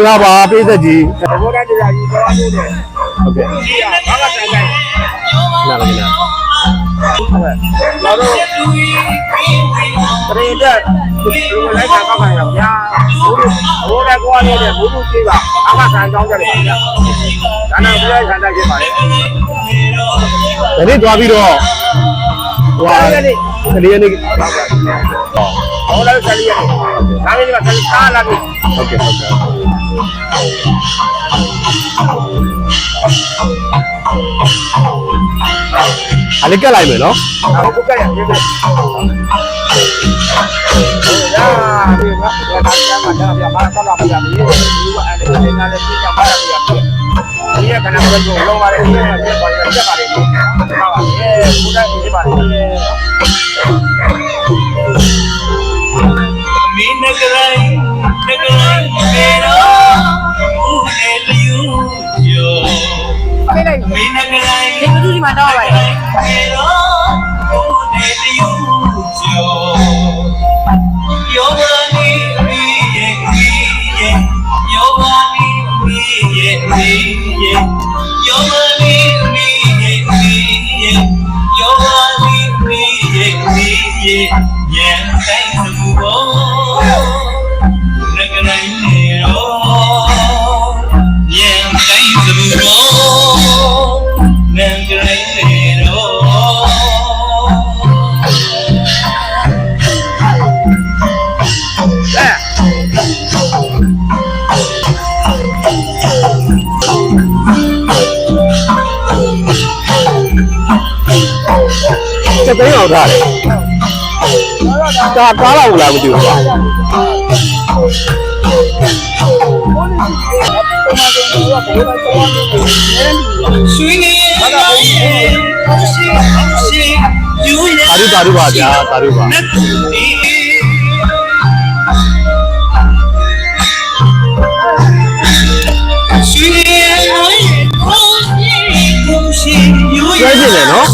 ္ဂလာပါပေးသက်ကြီး ဘောဓတရားကြီးသွားလို့တယ် ဟုတ်ကဲ့ ဒီကဘာမှဆိုင်ဆိုင် နားလည်နား เราတော့တရင်တက်ဒီလိုလိုက်တာကောက်ခိုင်းတော့ညာဘိုးလည်းကွာနေတဲ့ဘိုးဘူးကြီးကအမှဆိုင်တောင်းကြတယ်ဗျာဒါနဲ့ဘုရားဆန္ဒဖြစ်ပါလေ ဒီနေ့သွားပြီးတော့ဟိုကလေးနေ့ ဟောလည်းဆက်ရည်ရတယ်ဒါမင်းကဆက်စားလာပြီ ဟုတ်ကဲ့ဟုတ်ကဲ့အလေးကလိုက်မယ်နော် ဟုတ်ကဲ့ရပြီရာဒီကဒါကျမ်းမှာဒါပြမှာဆက်လာပြရမယ်ဒီကအဲ့ဒီနေနဲ့ပြကြပါရပြီဒီကခဏကတော့လုံးပါလေဒီကပြပါရချက်ပါလေဟုတ်ပါရဲ့ဘုရားပြပါလေမင်းနဂရိုင်းမေရောဦးနေလျူယောမင်းနဂရိုင်းဒီလူဒီမှာတော့ပါရဲ့မေရောဦးနေလျူယောဘာနီမီရဲ့ယောဘာနီမီရဲ့ယောဘာနီမီရဲ့ယောဘာနီမီရဲ့ယံတိုင်းသူဘောနဂရိုင်းနေရောယံတိုင်းသူဘောနဂရိုင်းနေရောစက်သိန်းအောင်ထားတယ်ဒါကားလာဘူးလားမသိဘူးကွာရွှေနေဘာသာယူရ တာရုပါဗျာတာရုပါရွှေနေကျွဲကျင်တယ်နော်